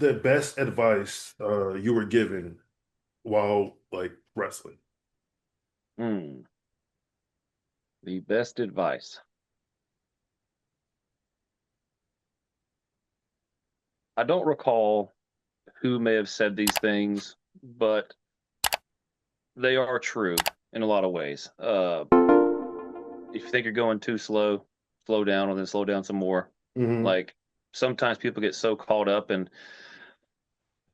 the best advice you were given while like wrestling? Hmm. The best advice. I don't recall who may have said these things, but they are true in a lot of ways. If you think you're going too slow, slow down and then slow down some more. Hmm. Like sometimes people get so caught up, and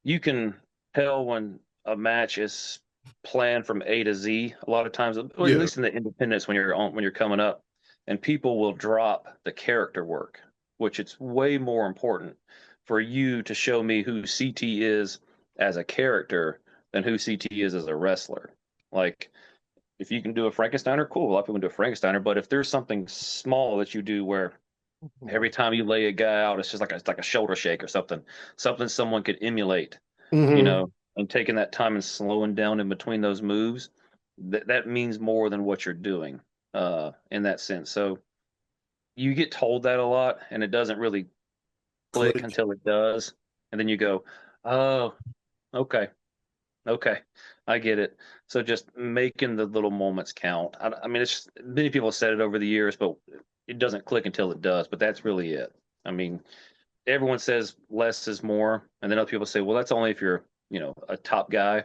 you can tell when a match is planned from A to Z. A lot of times, or at Yeah. least in the independents when you're coming up, and people will drop the character work, which it's way more important for you to show me who CT is as a character than who CT is as a wrestler. Like if you can do a Frankensteiner, cool. A lot of people can do a Frankensteiner, but if there's something small that you do where every time you lay a guy out, it's just like a shoulder shake or something, something someone could emulate, you Hmm. know, and taking that time and slowing down in between those moves, that means more than what you're doing, in that sense. So you get told that a lot, and it doesn't really click Click. until it does, and then you go, oh, okay, okay, I get it. So just making the little moments count. I mean, it's many people have said it over the years, but it doesn't click until it does. But that's really it. I mean, everyone says less is more, and then other people say, well, that's only if you're, a top guy.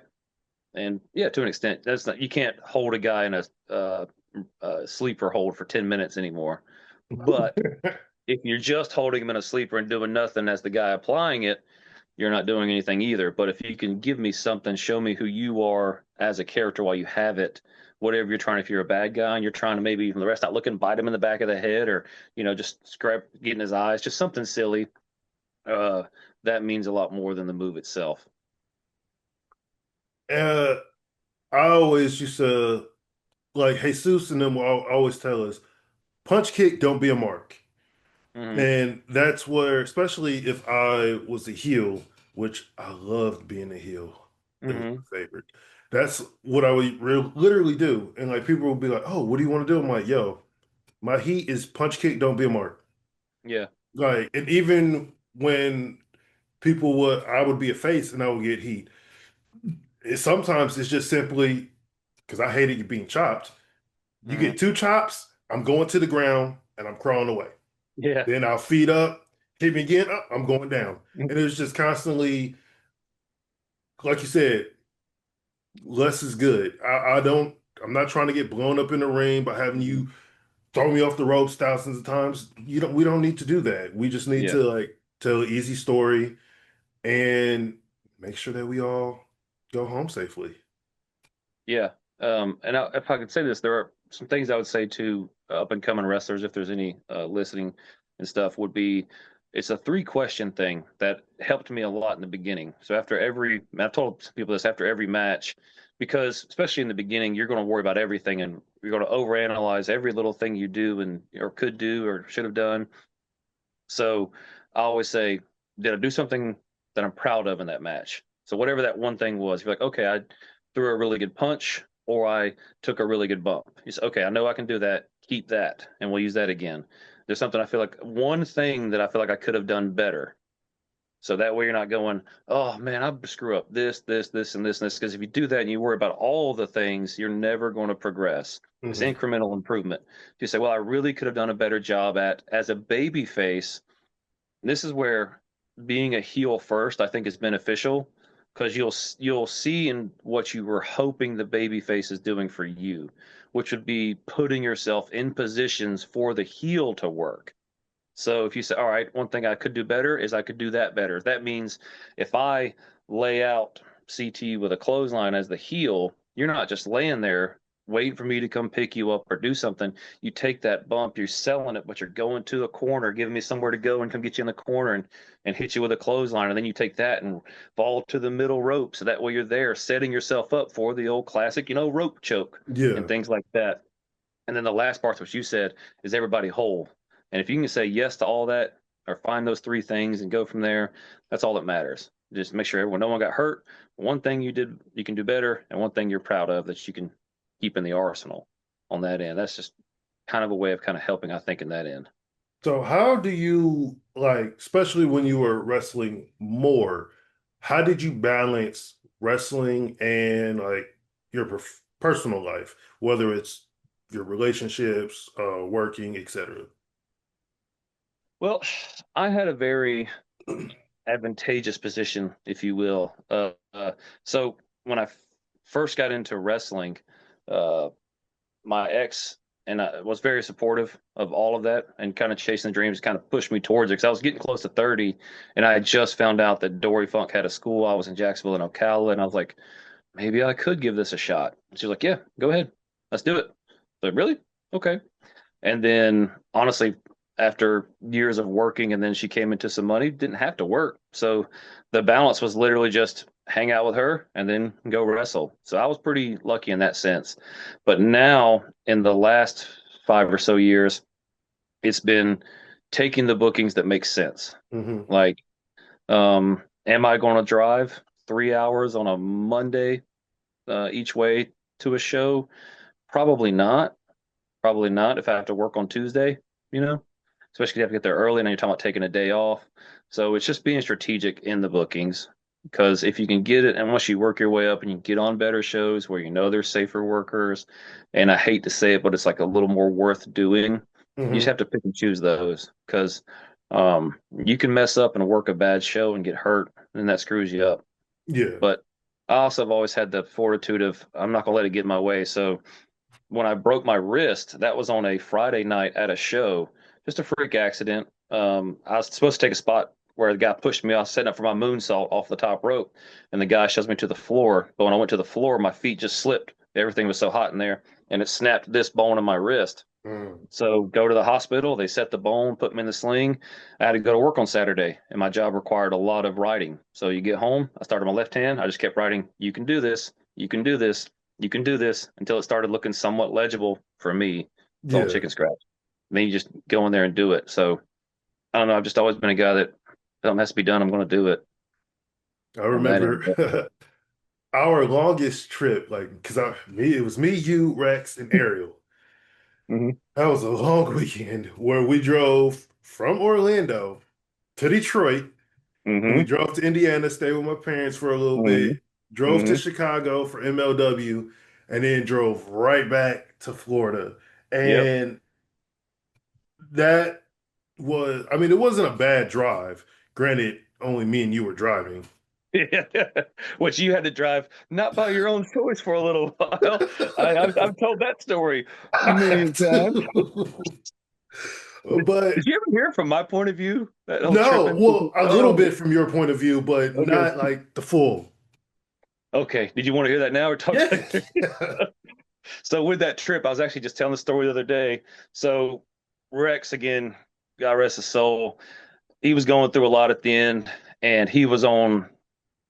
And yeah, to an extent, that's not. You can't hold a guy in a sleeper hold for 10 minutes anymore. But if you're just holding him in a sleeper and doing nothing as the guy applying it, you're not doing anything either. But if you can give me something, show me who you are as a character while you have it, whatever you're trying, if you're a bad guy and you're trying to maybe from the rest not looking, bite him in the back of the head or, just scrap, get in his eyes, just something silly, uh, that means a lot more than the move itself. uh, I always used to like Jesus and them will always tell us, punch kick, don't be a mark. Hmm. And that's where, especially if I was a heel, which I loved being a heel. It was Hmm. my favorite. That's what I would literally do. And like people would be like, "Oh, what do you want to do?" I'm like, "Yo, my heat is punch kick, don't be a mark." Yeah. Like, and even when I would be a face and I would get heat. Sometimes it's just simply because I hated you being chopped. You Hmm. get two chops, I'm going to the ground and I'm crawling away. Yeah. Then I'll feet up, hit me again, up, I'm going down. And it was just constantly, like you said, less is good. I'm not trying to get blown up in the ring by having you throw me off the ropes thousands of times. We don't need to do that. We just need Yeah. to like tell an easy story and make sure that we all go home safely. Yeah. If I could say this, there are some things I would say to up and coming wrestlers, if there's any listening and stuff, would be it's a three-question thing that helped me a lot in the beginning. So I've told people this after every match, because especially in the beginning, you're going to worry about everything and you're going to overanalyze every little thing you do and or could do or should have done. So I always say, did I do something that I'm proud of in that match? So whatever that one thing was, you're like, okay, I threw a really good punch or I took a really good bump. You say, okay, I know I can do that. Keep that, and we'll use that again. There's something I feel like one thing that I feel like I could have done better. So that way you're not going, oh man, I screw up this, and this, and this. Because if you do that and you worry about all the things, you're never going to progress. It's Mhm. incremental improvement. If you say, well, I really could have done a better job at as a baby face, this is where being a heel first, I think, is beneficial because you'll see in what you were hoping the baby face is doing for you, which would be putting yourself in positions for the heel to work. So if you say, all right, one thing I could do better is I could do that better. That means if I lay out CT with a clothesline as the heel, you're not just laying there waiting for me to come pick you up or do something. You take that bump, you're selling it, but you're going to a corner, giving me somewhere to go and come get you in the corner and hit you with a clothesline. And then you take that and fall to the middle rope. So that way you're there setting yourself up for the old classic, rope choke and Yeah. things like that. And then the last part, which you said, is everybody whole. And if you can say yes to all that or find those three things and go from there, that's all that matters. Just make sure no one got hurt. One thing you did, you can do better, and one thing you're proud of that you can keep in the arsenal on that end. That's just kind of a way of kind of helping, I think, in that end. So how do you like, especially when you were wrestling more, how did you balance wrestling and like your personal life, whether it's your relationships, working, etc.? Well, I had a very advantageous position, if you will. So when I first got into wrestling, uh, my ex and I was very supportive of all of that and kind of chasing the dreams, kind of pushed me towards it because I was getting close to 30 and I had just found out that Dory Funk had a school. I was in Jacksonville and Ocala, and I was like, maybe I could give this a shot. And she was like, yeah, go ahead. Let's do it. Like, really? Okay. And then honestly, after years of working, and then she came into some money, didn't have to work. So the balance was literally just hang out with her and then go wrestle. So I was pretty lucky in that sense. But now, in the last 5 or so years, it's been taking the bookings that make sense. Hmm. Like, am I going to drive 3 hours on a Monday each way to a show? Probably not. Probably not if I have to work on Tuesday, you know, especially if you have to get there early and you're talking about taking a day off. So it's just being strategic in the bookings because if you can get it, and once you work your way up and you get on better shows where you know there's safer workers, and I hate to say it, but it's like a little more worth doing, you just Hmm. have to pick and choose those because you can mess up and work a bad show and get hurt, and that screws you up. Yeah. But I also have always had the fortitude of I'm not gonna let it get in my way. So when I broke my wrist, that was on a Friday night at a show, just a freak accident. I was supposed to take a spot where the guy pushed me off, setting up for my moonsault off the top rope, and the guy shoves me to the floor. But when I went to the floor, my feet just slipped. Everything was so hot in there, and it snapped this bone in my wrist. Mm. So go to the hospital. They set the bone, put me in the sling. I had to go to work on Saturday, and my job required a lot of writing. So you get home, I started my left hand. I just kept writing, "You can do this. You can do this. You can do this," until it started looking somewhat legible for me. It's all Yeah. chicken scratch. Then you just go in there and do it. So I don't know. I've just always been a guy that something has to be done. I'm going to do it I on that end. remember our longest trip, like, because it was me, you, Rex, and Ariel. Mm-hmm. That was a long weekend where we drove from Orlando to Detroit. And we Mm-hmm. drove to Indiana, stayed with my parents for a little Mm-hmm. bit, drove to Mm-hmm. Chicago for MLW, and then drove right back to Florida. Yep. And that was, I mean, it wasn't a bad drive. Granted, only me and you were driving. Which you had to drive not by your own choice for a little while. I've told that story I many a have time. to. Did But you ever hear from my point of view? That whole trip no, in. well, a little Oh, bit from your point of view, but okay. not like the full. Okay. Did you want to hear that now or talk Yeah. later? So with that trip, I was actually just telling the story the other day. So Rex again, God rest his soul. He was going through a lot at the end, and he was on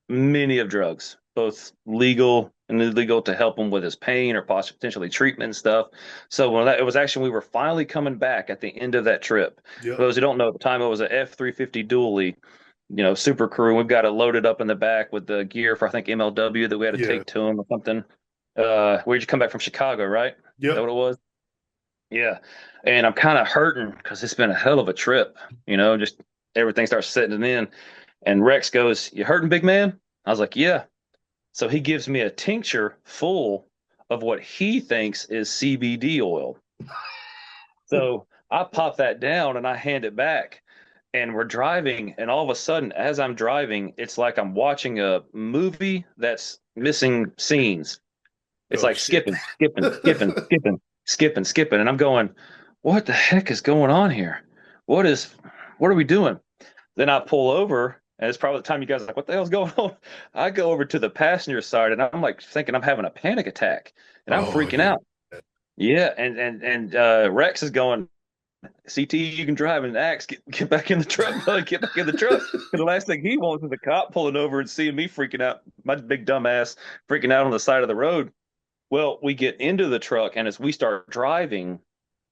many of drugs, both legal and illegal, to help him with his pain or potentially treatment and stuff. So when that it was actually we were finally coming back at the end of that trip. For Yep. those who don't know, at the time it was a F-350 dually, super crew. We've got it loaded up in the back with the gear for I think MLW that we had to Yeah. take to him or something. Where'd you come back from Chicago, right? Is that Yep. what it was? Yeah. And I'm kind of hurting because it's been a hell of a trip, just everything starts setting in. And Rex goes, "You hurting, big man?" I was like, "Yeah." So he gives me a tincture full of what he thinks is CBD oil. So I pop that down and I hand it back. And we're driving, and all of a sudden, as I'm driving, it's like I'm watching a movie that's missing scenes. It's Oh like shit. skipping, skipping, skipping, skipping, skipping, skipping. And I'm going, what the heck is going on here? What is, what are we doing? Then I pull over, and it's probably the time you guys are like, what the hell's going on? I go over to the passenger side, and I'm like thinking I'm having a panic attack, and I'm Oh freaking yeah. out. Yeah, and Rex is going, CT, you can drive, and Axe, get back in the truck, buddy, get back in the truck. Because the last thing he wants is a cop pulling over and seeing me freaking out, my big dumb ass freaking out on the side of the road. Well, we get into the truck, and as we start driving,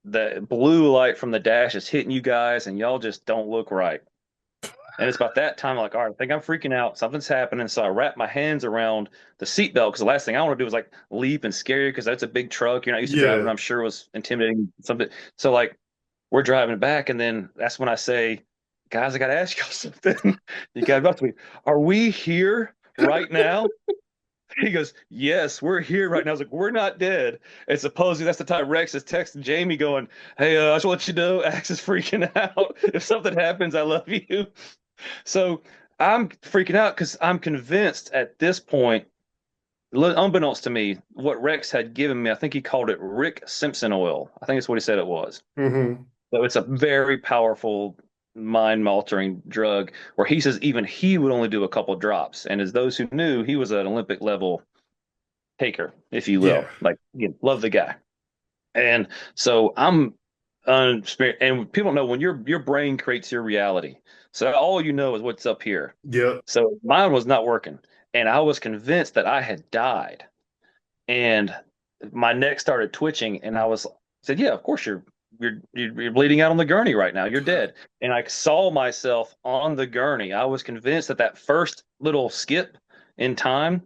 the blue light from the dash is hitting you guys, and y'all just don't look right. And it's about that time, like, all right, I think I'm freaking out. Something's happening. So I wrap my hands around the seatbelt because the last thing I want to do is like leap and scare you because that's a big truck. You're not used to driving. Yeah. I'm sure it was intimidating. Something. So like we're driving back, and then that's when I say, guys, I got to ask y'all something. You guys about to be, are we here right now? He goes, yes, we're here right now. I was like, we're not dead. And supposedly that's the time Rex is texting Jamie going, hey, I just want you to know Axe is freaking out. If something happens, I love you. So I'm freaking out because I'm convinced at this point, unbeknownst to me, what Rex had given me, I think he called it Rick Simpson oil. I think that's what he said it was. Hmm. So it's a very powerful mind altering drug where he says even he would only do a couple drops. And as those who knew, he was an Olympic level taker, if you Yeah. will. Like, you love the guy. And so I'm and people know when your brain creates your reality. So all you know is what's up here. Yep. So mine was not working. And I was convinced that I had died. And my neck started twitching, and said, "Yeah, of course you're bleeding out on the gurney right now. You're dead." And I saw myself on the gurney. I was convinced that that first little skip in time,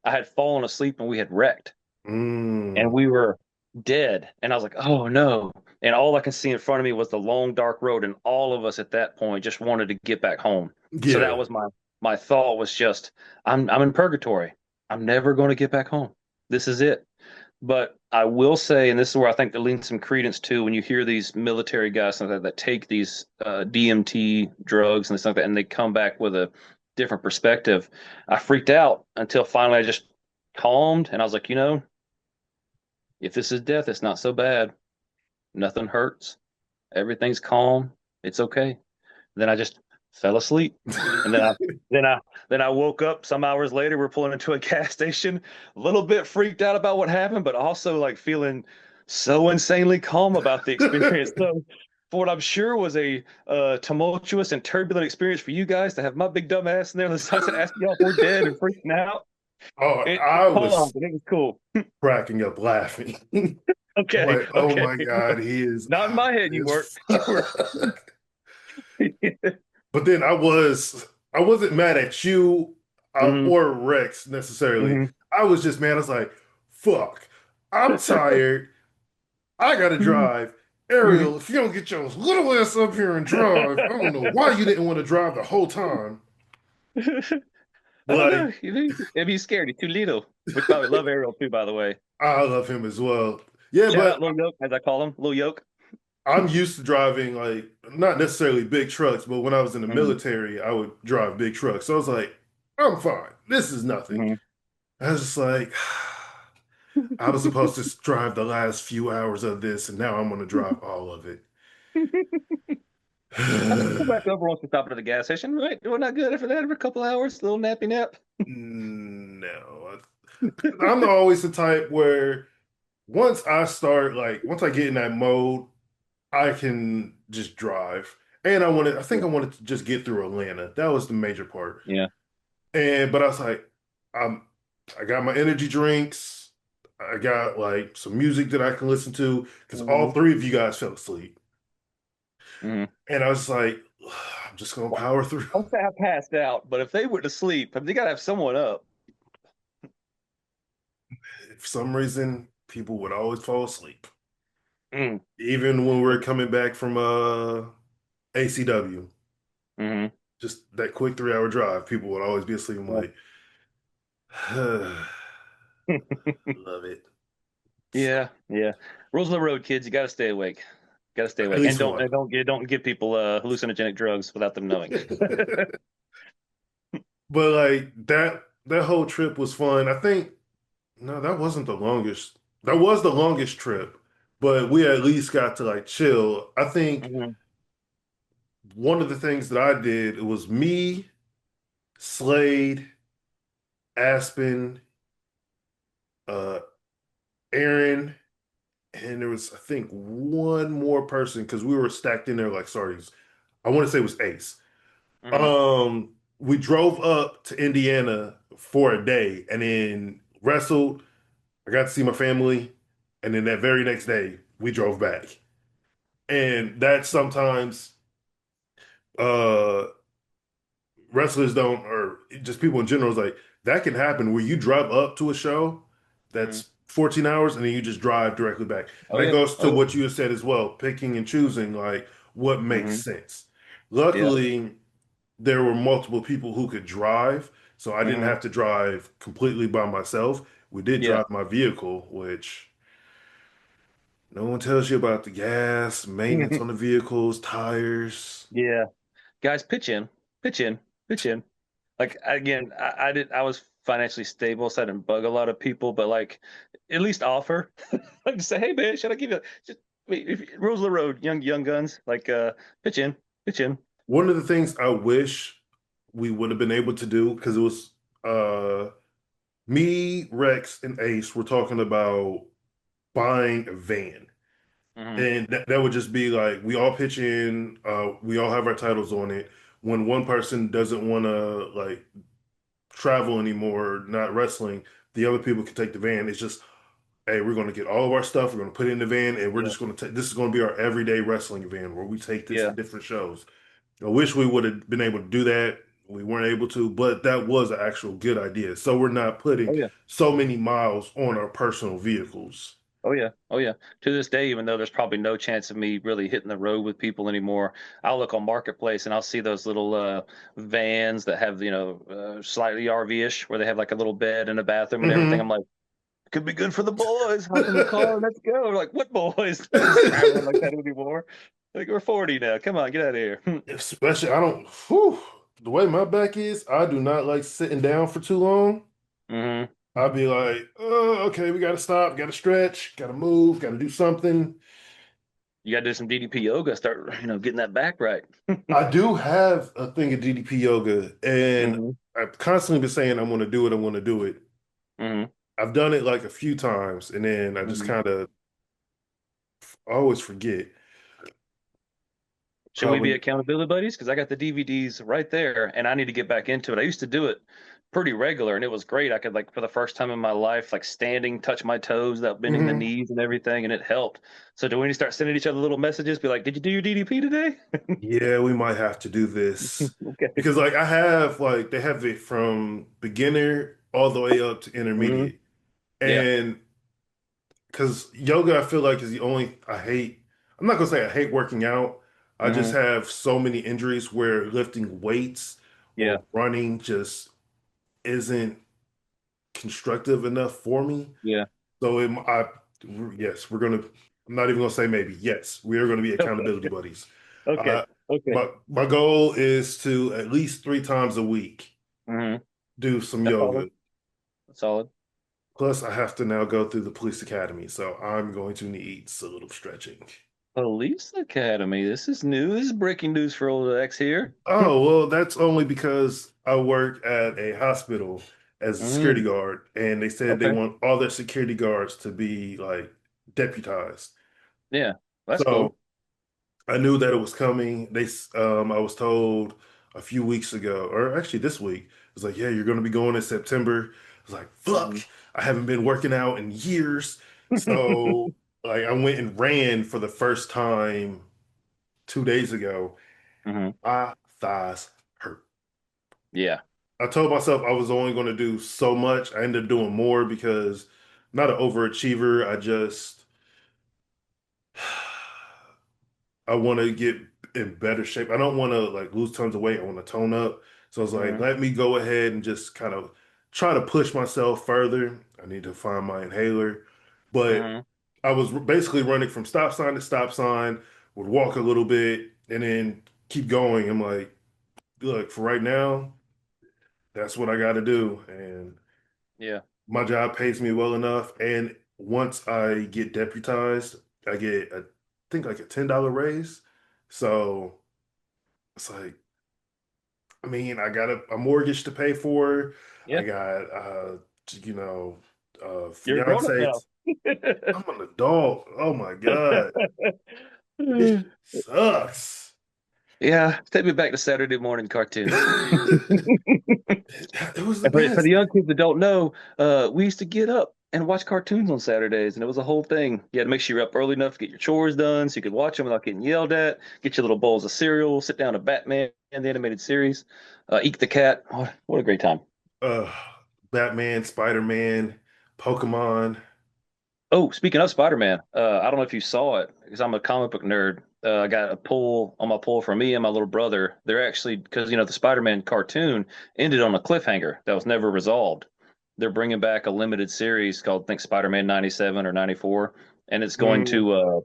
I had fallen asleep and we had wrecked, and Mm. we were dead. And I was like, "Oh no!" And all I can see in front of me was the long dark road, and all of us at that point just wanted to get back home. So that Yeah. was my thought was just, I'm in purgatory. I'm never going to get back home. This is it. But I will say, and this is where I think there leans some credence to when you hear these military guys that take these DMT drugs and stuff like that, and they come back with a different perspective. I freaked out until finally I just calmed, and I was like, if this is death, it's not so bad. Nothing hurts. Everything's calm. It's okay. Then I just fell asleep. And then I then I woke up some hours later. We're pulling into a gas station, a little bit freaked out about what happened, but also like feeling so insanely calm about the experience. So for what I'm sure was a tumultuous and turbulent experience for you guys to have my big dumb ass in there on the sunset asking y'all if we're dead and freaking out. Oh, It I calmed was and it was cool. cracking up laughing. I'm Okay, like, oh okay. my God, he is Not in my high head, you as weren't. You were. fuck. But then I wasn't mad at you Hmm. or Rex necessarily. Hmm. I was just mad. I was like, fuck, I'm tired. I gotta drive. Hmm. Ariel, if you don't get your little ass up here and drive, I don't know why you didn't want to drive the whole time. I don't know. Like, Maybe he's scared. He's too little. Which by the way, love Ariel too, by the way. I love him as well. Yeah, Shout but out Lil Yoke, as I call him, Lil Yoke. I'm used to driving like not necessarily big trucks, but when I was in the Hmm. military, I would drive big trucks. So I was like, I'm fine. This is nothing. Hmm. I was just like, I was supposed to drive the last few hours of this, and now I'm going to drive all of it. I think we'll back over once we stop at the gas station, right? We're not good after that for a couple hours, little nappy nap. No, I'm always the type where once I get in that mode, I can just drive. And I think Yeah. I wanted to just get through Atlanta. That was the major part. Yeah. But I was like, I'm, I got my energy drinks. I got like some music that I can listen to because all Hmm. three of you guys fell asleep. Hmm. And I was like, I'm just gonna Well, power through. I'll say I passed out, but if they went to sleep, I mean, they gotta have someone up. For some reason, people would always fall asleep. Mm. Even when we're coming back from ACW, Hmm. just that quick 3 hour drive, people would always be asleep. I'm Yeah. like, love it. So, Yeah, yeah. Rules of the road, kids. You got to stay awake. Got to stay at awake, and least one. don't give people hallucinogenic drugs without them knowing. But like that whole trip was fun. I think no, that wasn't the longest. That was the longest trip, but we at least got to like chill. I think Hmm. one of the things that I did, it was me, Slade, Aspen, uh, Aaron, and there was I think one more person because we were stacked in there like sardines. I want to say it was Ace. Hmm. We drove up to Indiana for a day and then wrestled. I got to see my family, and then that very next day we drove back. And that sometimes uh wrestlers don't, or just people in general, is like that can happen where you drive up to a show Hmm. that's 14 hours, and then you just drive directly back. Oh And that yeah. goes Oh to yeah. what you have said as well, picking and choosing like what makes Hmm. sense. Yeah. Luckily, there were multiple people who could drive, so I didn't Hmm. have to drive completely by myself. We did Yeah. drive my vehicle, which no one tells you about the gas, maintenance on the vehicles, tires. Yeah. Guys, pitch in, pitch in. Like again, I was financially stable, so I didn't bug a lot of people, but like at least offer. Like just say, hey man, should I give you just rules of the road, young guns, like pitch in, pitch in. One of the things I wish we would have been able to do, because it was uh me, Rex, and Ace were talking about buying a van. Hmm. And that would just be like we all pitch in, we all have our titles on it. When one person doesn't want to like travel anymore, not wrestling, the other people can take the van. It's just, hey, we're going to get all of our stuff, we're going to put it in the van, and we're Yeah, just going to take this is going to be our everyday wrestling van where we take this to yeah. different shows. I wish we would have been able to do that. We weren't able to, but that was an actual good idea. So we're not Oh putting yeah. so many miles on our personal vehicles. Oh yeah. Oh yeah. To this day, even though there's probably no chance of me really hitting the road with people anymore, I'll look on Marketplace and I'll see those little vans that have, slightly RV-ish where they have like a little bed and a bathroom and everything. I'm Hmm. like, could be good for the boys. Hop in the car, let's go. Like, what boys? Nobody's traveling like that anymore. Like we're 40 now. Come on, get out of here. Especially, I don't, whew, the way my back is, I do not like sitting down for too long. Hmm. I'd be like, oh, okay, we got to stop, got to stretch, got to move, got to do something. You gotta do some DDP yoga, start, getting that back right. I do have a thing of DDP yoga, and Hmm. I've constantly been saying I want to do it, I want to do it. Hmm. I've done it like a few times, and then I just Hmm. kind of always forget. Should we be Probably. accountability buddies? Because I got the DVDs right there, and I need to get back into it. I used to do it pretty regular, and it was great. I could like for the first time in my life, like standing, touch my toes without bending the Mhm. knees and everything, and it helped. So do we need to start sending each other little messages? Be like, "Did you do your DDP today?" Yeah, we might have to do this Okay. because, like, I have like they have it from beginner all the way up to Hmm. intermediate, Yeah. and because yoga, I feel like is the only I hate. I'm not gonna say I hate working out. I just Hmm. have so many injuries where lifting weights Yeah. or running just isn't constructive enough for me. Yeah. So yes, we're gonna. I'm not even gonna say maybe. Yes, we are gonna be accountability buddies. Okay. Uh, Okay. my goal is to at least 3 times a week Hmm. do some That's solid. yoga. That's solid. Plus, I have to now go through the police academy, so I'm going to need a little stretching. Police Academy. This is new. This is breaking news for old X here. Oh, well, that's only because I work at a hospital as a security Mm, guard, and they said they okay. want all their security guards to be like deputized. Yeah. That's So cool. I knew that it was coming. I was told a few weeks ago, or actually this week, it was like, yeah, you're going to be going in September. I was like, fuck, Hmm. I haven't been working out in years. So like, I went and ran for the first time 2 days ago. Hmm. My thighs hurt. Yeah. I told myself I was only going to do so much. I ended up doing more because I'm not an overachiever. I want to get in better shape. I don't want to like lose tons of weight. I want to tone up. So I was like, Hmm. let me go ahead and just kind of try to push myself further. I need to find my inhaler. But Hmm. I was basically running from stop sign to stop sign, would walk a little bit and then keep going. I'm like, look, for right now, that's what I got to do. And Yeah. my job pays me well enough. And once I get deputized, I get I think like a $10 raise. So it's like, I mean, I got a mortgage to pay for. I Yeah. got you know, You're a grown up fiance. now. I'm an adult. Oh my God. This sucks. Yeah. Take me back to Saturday morning cartoons. It was the And for the best. young kids that don't know, we used to get up and watch cartoons on Saturdays, and it was a whole thing. You had to make sure you're up early enough to get your chores done so you could watch them without getting yelled at. Get your little bowls of cereal, sit down to Batman, the animated series, Eek the Cat. What a great time. Uh Batman, Spider-Man, Pokemon. Oh, speaking of Spider-Man, I don't know if you saw it because I'm a comic book nerd. I got a pull on my pull from me and my little brother. They're actually because the Spider-Man cartoon ended on a cliffhanger that was never resolved. They're bringing back a limited series called, I think, Spider-Man 97 or 94, and it's going Mm. to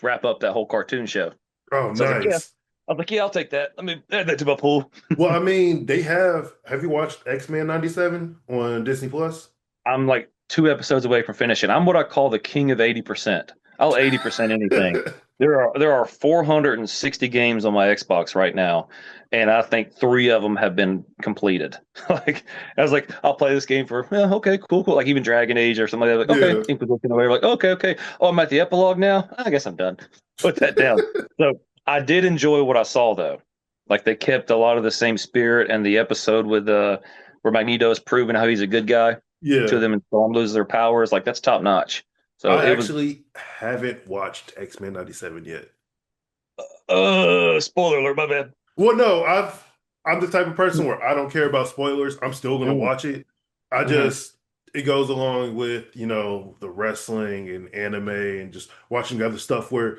wrap up that whole cartoon show. Oh, So I was like, yeah, nice. I'll take that. Let me add that to my pool. Well, I mean, they have you watched X-Men 97 on Disney Plus? I'm like 2 episodes away from finishing. I'm what I call the king of 80%. I'll 80% anything. There are 460 games on my Xbox right now, and I think three of them have been completed. Like I was like, I'll play this game for okay, cool, cool. Like even Dragon Age or something like that. Like okay, Yeah. Inquisition or whatever. Like okay, okay. Oh, I'm at the epilogue now. I guess I'm done. Put that down. So I did enjoy what I saw though. Like they kept a lot of the same spirit, and the episode with where Magneto is proving how he's a good guy to Yeah. them and Storm loses their powers. Like that's top notch. So I it was actually haven't watched X-Men 97 yet. spoiler alert, my bad. Well, no, I'm the type of person where I don't care about spoilers. I'm still gonna Mm-hmm. watch it. I Mm-hmm. just it goes along with, the wrestling and anime and just watching other stuff where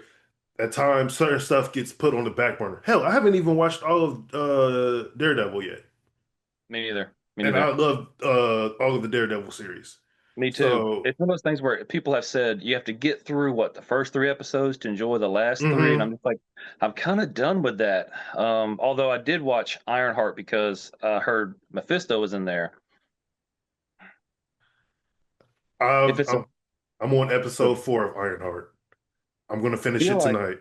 at times certain stuff gets put on the back burner. Hell, I haven't even watched all of Daredevil yet. Me neither. Me And I neither. love all of the Daredevil series. Me too. So, It's one of those things where people have said you have to get through what the first three episodes to enjoy the last three, and hmm I'm just like, I'm kind of done with that. Although I did watch Ironheart because I heard Mephisto was in there. If I've, it's a I'm I'm on episode 4 of Ironheart. I'm gonna finish feel it like tonight.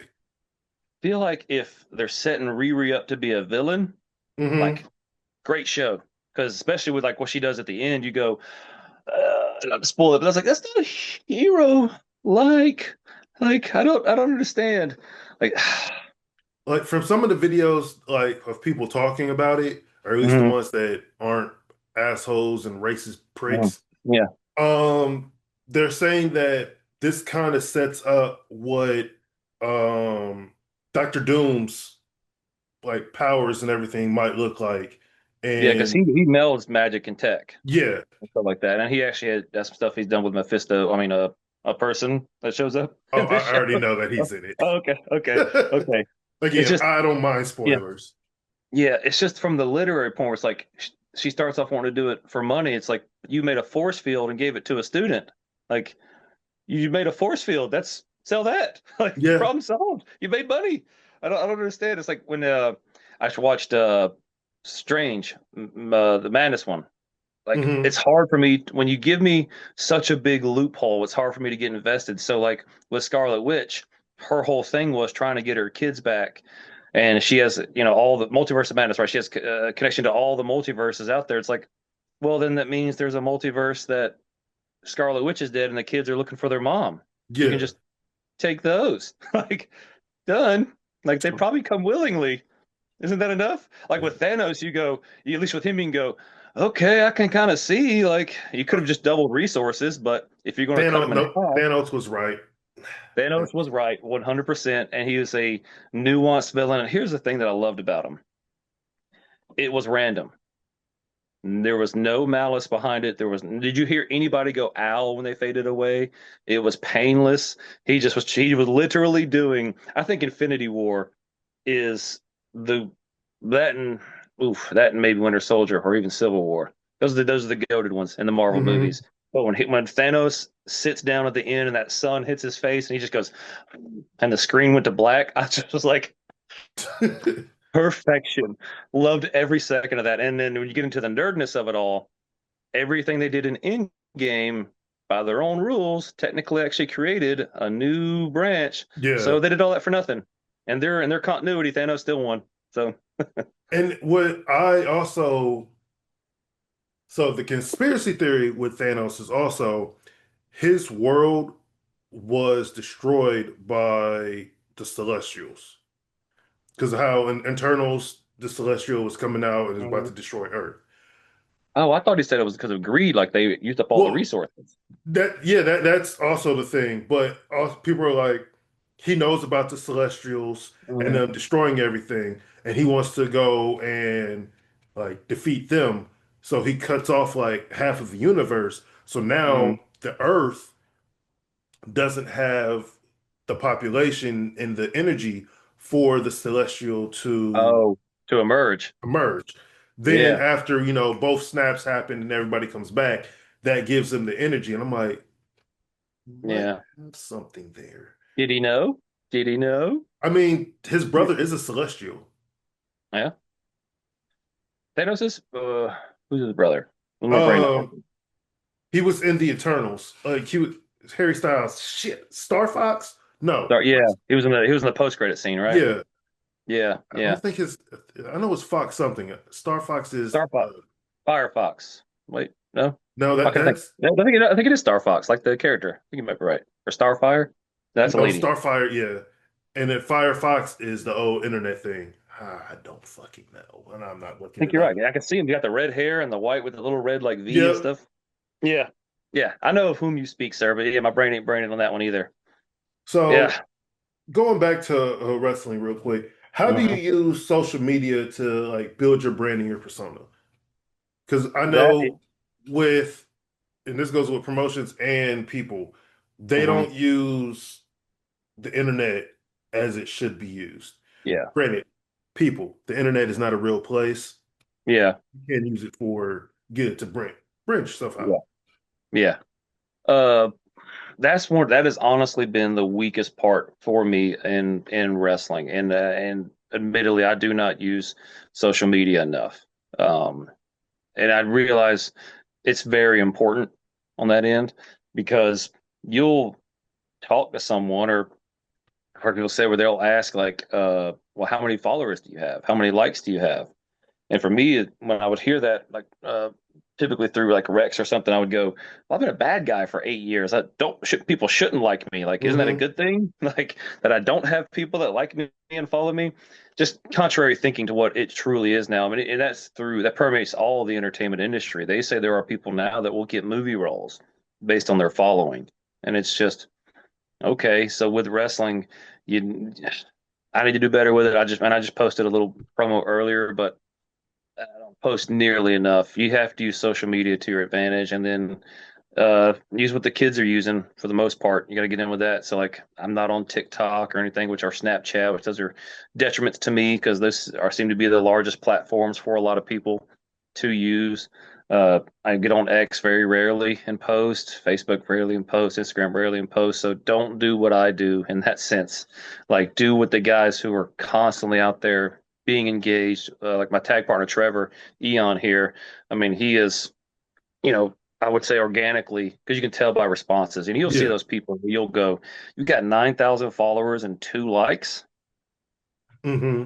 feel like if they're setting Riri up to be a villain, hmm like great show because especially with like what she does at the end, you go, not to spoil it, but I was like, that's not a hero. Like, I don't understand. Like, Like from some of the videos, like of people talking about it, or at least the mhm, ones that aren't assholes and racist mhm. pricks, Yeah, um, they're saying that this kind of sets up what Doctor Doom's like powers and everything might look like. yeah, because he And he melds magic and tech yeah, and stuff like that, and he actually had that's some stuff he's done with Mephisto. I mean, a person that shows up oh, in this I show. already know that Oh, he's in okay, okay, it. okay. It's Again, just I don't mind yeah, spoilers. yeah. It's just from the literary point where it's like she starts off wanting to do it for money. It's like you made a force field and gave it to a student. Like you made a force field. That's sell that. Like Yeah. problem solved. You made money. I don't understand. It's like when I watched Strange, the Madness one. Like hmm it's hard for me when you give me such a big loophole. It's hard for me to get invested. So like with Scarlet Witch, her whole thing was trying to get her kids back, and she has all the multiverse of madness, right? She has connection to all the multiverses out there. It's like, well, then that means there's a multiverse that Scarlet Witch is dead and the kids are looking for their mom. You can Yeah. just take those. Like done. Like they probably come willingly. Isn't that enough? Like with Thanos, at least with him, you can go, okay, I can kind of see. Like you could have just doubled resources, but if you're going to cut Thanos, them in no, half, Thanos was right. Thanos was right 100%. And he was a nuanced villain. And here's the thing that I loved about him it was random. There was no malice behind it. Did you hear anybody go ow when they faded away? It was painless. He was literally doing, I think Infinity War is the that and that and maybe Winter Soldier or even Civil War. Those are the goated ones in the Marvel hmm movies. But when Thanos sits down at the end and that sun hits his face and he just goes, and the screen went to black, I just was like, perfection. Loved every second of that. And then when you get into the nerdness of it all, everything they did in game by their own rules technically actually created a new branch. Yeah. So they did all that for nothing. And they're in their continuity, Thanos still won. So And what I also, so the conspiracy theory with Thanos is also his world was destroyed by the Celestials. Because of how in Eternals, the Celestial was coming out and is about to Mhm. destroy Earth. Oh, I thought he said it was because of greed, like they used up all the Well, resources. that's also the thing. But also, people are like, he knows about the Celestials and Mhm. them destroying everything, and he wants to go and like defeat them. So he cuts off like half of the universe. So Mhm. now the Earth. doesn't have the population and the energy for the celestial to Oh, to emerge. emerge. Then Yeah, after, both snaps happen and everybody comes back, that gives them the energy. And I'm like, might yeah. have something there. Did he know? Did he know? I mean, his brother is a celestial. Yeah. Thanos is who's his brother? Who's my brain not Um, working? he was in the Eternals. Harry Styles. Shit. Star Fox? No. Yeah, he was in the post credit scene, right? Yeah. Yeah, I yeah. don't think his I know it's Fox something. Star Fox is Star Fox, Firefox. Wait, no. no, I can think. that's No, I think it is Star Fox, like the character. I think you might be right. Or Starfire. That's a no lady. Starfire, yeah. And then Firefox is the old internet thing. I don't fucking know. And I'm not I looking think it you're right. up. Yeah, I can see him. You got the red hair and the white with the little red like V and Yep. stuff. Yeah, yeah. I know of whom you speak, sir. But yeah, my brain ain't braining on that one either. So Yeah. going back to wrestling real quick, how do you Mhm. use social media to like build your brand and your persona? Because I That. know with, and this goes with promotions and people, they Mhm. don't use the internet as it should be used. Yeah. Granted, people, the internet is not a real place. Yeah. You can't use it for good to branch stuff Yeah. out. Yeah. Uh, that has honestly been the weakest part for me in wrestling, and admittedly, I do not use social media enough. Um, and I realize it's very important on that end because you'll talk to someone, or I've heard people say where they'll ask like, well, how many followers do you have? How many likes do you have? And for me, when I would hear that, like typically through like Rex or something, I would go, well, I've been a bad guy for 8 years. I don't people shouldn't like me. Like, isn't that a Hmm. good thing? Like that I don't have people that like me and follow me. Just contrary thinking to what it truly is now. I mean, and that permeates all the entertainment industry. They say there are people now that will get movie roles based on their following, and it's just okay. So with wrestling, you, I need to do better with it. I just posted a little promo earlier, but I don't post nearly enough. You have to use social media to your advantage, and then use what the kids are using for the most part. You got to get in with that. So like, I'm not on TikTok or anything, which are Snapchat, which those are detriments to me because those are seem to be the largest platforms for a lot of people to use. I get on X very rarely and post, Facebook rarely and post, Instagram rarely and post. So don't do what I do in that sense. Like do what the guys who are constantly out there being engaged, like my tag partner Trevor Eon here. I mean, he is, you know, I would say organically because you can tell by responses, and you'll see Yeah. those people. You'll go, you got 9,000 followers and 2 likes. Hmm.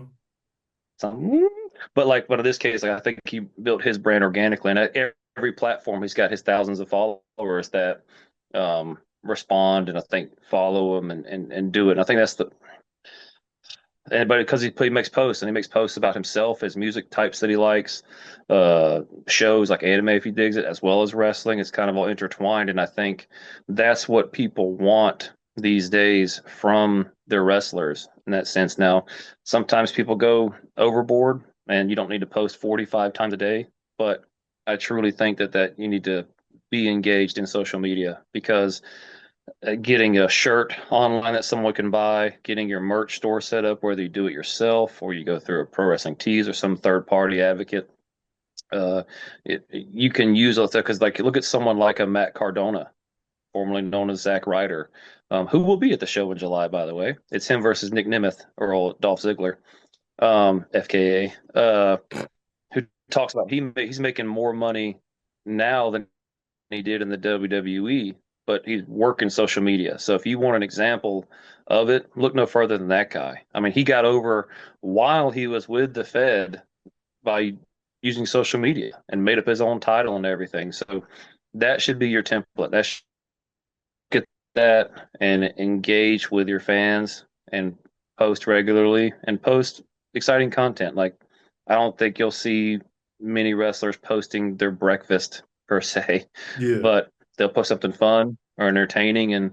So, but in this case, like, I think he built his brand organically, and at every platform, he's got his thousands of followers that respond and I think follow him and do it. And I think that's the but because he makes posts and he makes posts about himself, his music types that he likes, shows like anime if he digs it, as well as wrestling. It's kind of all intertwined, and I think that's what people want these days from their wrestlers in that sense. Now, sometimes people go overboard, and you don't need to post 45 times a day, but I truly think that you need to be engaged in social media because getting a shirt online that someone can buy, getting your merch store set up, whether you do it yourself or you go through a Pro Wrestling Tees or some third party advocate. You can use those because, like, look at someone like a Matt Cardona, formerly known as Zack Ryder, who will be at the show in July, by the way. It's him versus Nick Nemeth or old Dolph Ziggler, FKA, who talks about he's making more money now than he did in the WWE, but he's working social media. So if you want an example of it, look no further than that guy. I mean, he got over while he was with the Fed by using social media and made up his own title and everything. So that should be your template. That should get that and engage with your fans and post regularly and post exciting content. Like I don't think you'll see many wrestlers posting their breakfast per se, Yeah. but they'll post something fun or entertaining and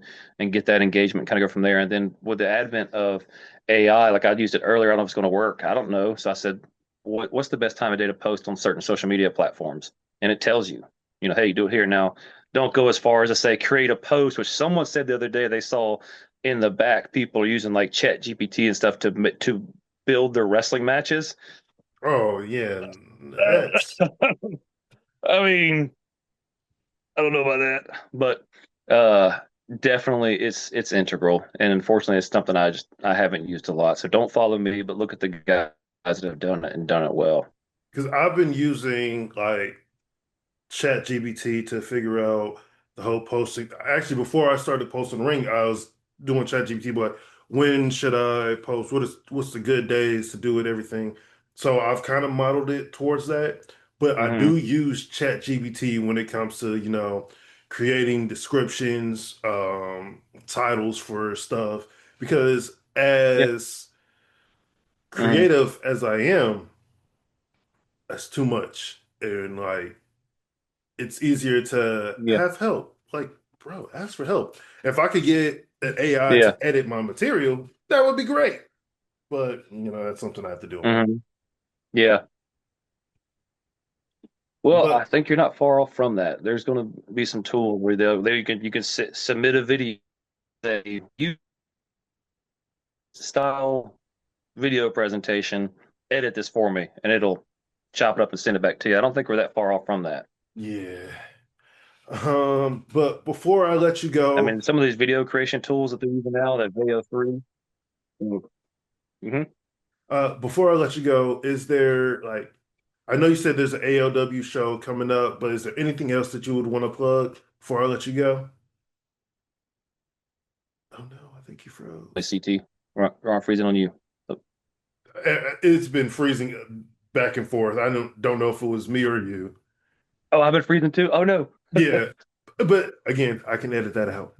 get that engagement, kind of go from there. And then with the advent of AI, like I used it earlier, I don't know if it's going to work. I don't know. So I said, what's the best time of day to post on certain social media platforms? And it tells you, hey, do it here now. don't go as far as to say create a post, which someone said the other day they saw in the back people are using like Chat GPT and stuff to build their wrestling matches. Oh yeah, that's I mean, I don't know about that, but uh, definitely it's integral, and unfortunately, it's something I haven't used a lot. So don't follow me, but look at the guys that have done it and done it well. because I've been using like Chat GBT to figure out the whole posting. Actually, before I started posting Ring, I was doing Chat GPT, but when should I post? What's the good days to do it? Everything. So I've kind of modeled it towards that. But I Hmm. do use Chat GBT when it comes to, creating descriptions, titles for stuff. Because Yeah. as Hmm. creative as I am, that's too much. And like it's easier to Yeah. have help. Like, bro, ask for help. If I could get an AI Yeah. to edit my material, that would be great. But, that's something I have to do on my own. Hmm. Yeah. Well, I But think you're not far off from that. There's going to be some tool where there you can submit a video, say you style video presentation, edit this for me, and it'll chop it up and send it back to you. I don't think we're that far off from that. yeah. But before I let you I go, mean, some of these video creation tools that they're using now, that Video 3. Mm-hmm. before I let you go, is there like I know you said there's an ALW show coming up, but is there anything else that you would want to plug before I let you go? Oh no, I think you froze. CT, we're freezing on you. It's been freezing back and forth. I don't know if it was me or you. Oh, I've been freezing too. Oh no. Yeah, but again, I can edit that out.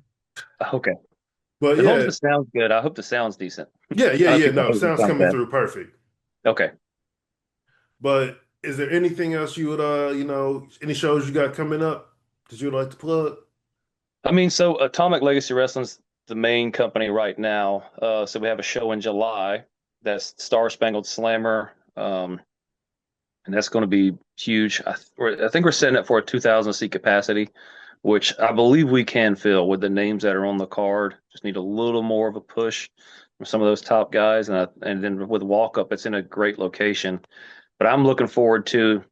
Okay. But As long as yeah, the sound's good, I hope the sound's decent. yeah, yeah, I know yeah. people No, hate when it sounds sounds coming bad. through perfect. Okay. But is there anything else you would, any shows you got coming up that you'd like to plug? I mean, so Atomic Legacy Wrestling's the main company right now. So we have a show in July that's Star Spangled Slammer, and that's going to be huge. I think we're setting it for a 2,000 seat capacity, which I believe we can fill with the names that are on the card. Just need a little more of a push from some of those top guys, and then with walk up, it's in a great location. But I'm looking forward to.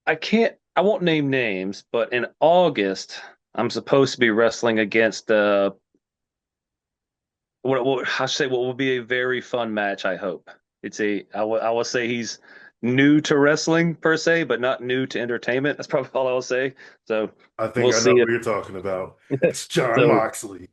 I won't name names, but in August, I'm supposed to be wrestling against I say what will be a very fun match, I hope. I will say he's new to wrestling per se, but not new to entertainment. That's probably all I will say. So I think we'll I know see what it. you're talking about. It's John So Moxley.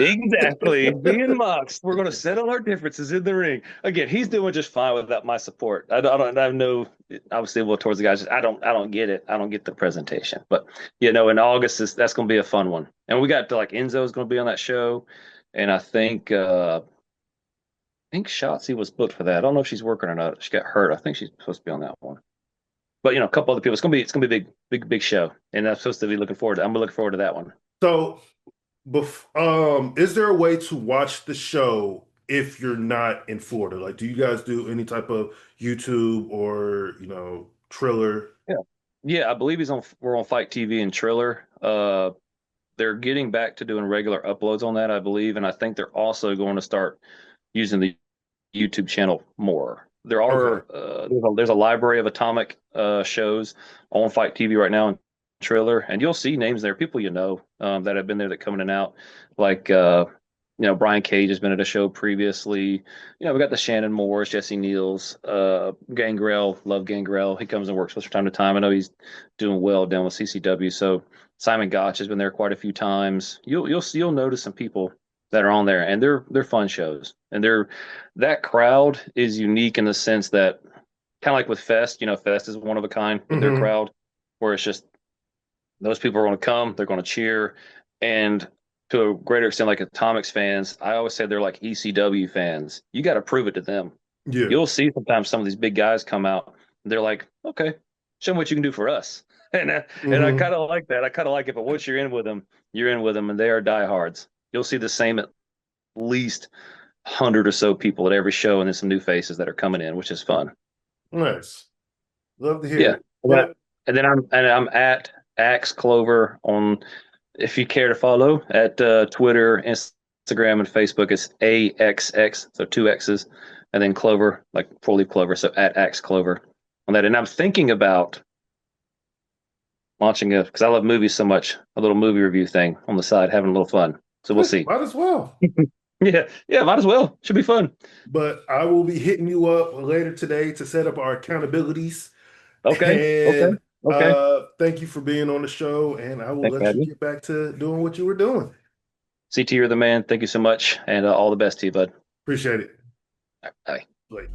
exactly. Me and Mox, we're going to settle our differences in the ring. Again, he's doing just fine without my support. I have no, obviously, well, towards the guys, I don't get it. I don't get the presentation. But, in August, that's going to be a fun one. And we got like Enzo's going to be on that show. And I think Shotzi was booked for that. I don't know if she's working or not. She got hurt. I think she's supposed to be on that one. But, a couple other people. It's gonna be a big, big, big show. And I'm supposed to be looking forward to, I'm looking forward to that one. So, is there a way to watch the show if you're not in Florida? Like, do you guys do any type of YouTube or, Triller? Yeah. Yeah, I believe we're on Fight TV and Triller. They're getting back to doing regular uploads on that, I believe, and I think they're also going to start using the YouTube channel more. Okay. There's a library of Atomic shows on Fight TV right now in Triller, and you'll see names there, people that have been there that come in and out, like Brian Cage has been at a show previously. We got the Shannon Moores, Jesse Neals, Gangrel, love Gangrel. He comes and works with us from time to time. I know he's doing well down with CCW. So Simon Gotch has been there quite a few times. You'll notice some people that are on there, and they're fun shows. And that crowd is unique in the sense that kind of like with Fest, Fest is one of a kind with their Hmm. crowd, where it's just those people are going to come, they're going to cheer, and to a greater extent, like Atomics fans, I always say they're like ECW fans. You got to prove it to them. Yeah. You'll see sometimes some of these big guys come out, and they're like, "Okay, show me what you can do for us." And I Hmm. kind of like that. I kind of like it. But once you're in with them, you're in with them, and they are diehards. You'll see the same at least 100 or so people at every show, and then some new faces that are coming in, which is fun. Nice. Love to hear Yeah. it. And, that, But and then I'm at Axx Clover on, if you care to follow, at Twitter, Instagram, and Facebook. It's AXX, so two X's, and then Clover, like four leaf clover. So at Axx Clover on that. And I'm thinking about launching because I love movies so much, a little movie review thing on the side, having a little fun. So we'll see. Might as well. Yeah, yeah, might as well. Should be fun. But I will be hitting you up later today to set up our accountabilities. Okay, okay, And okay. thank you for being on the show. And I will Thanks for let you having me. get back to doing what you were doing. CT, you're the man. Thank you so much, and all the best to you, bud. Appreciate it. Bye. Like.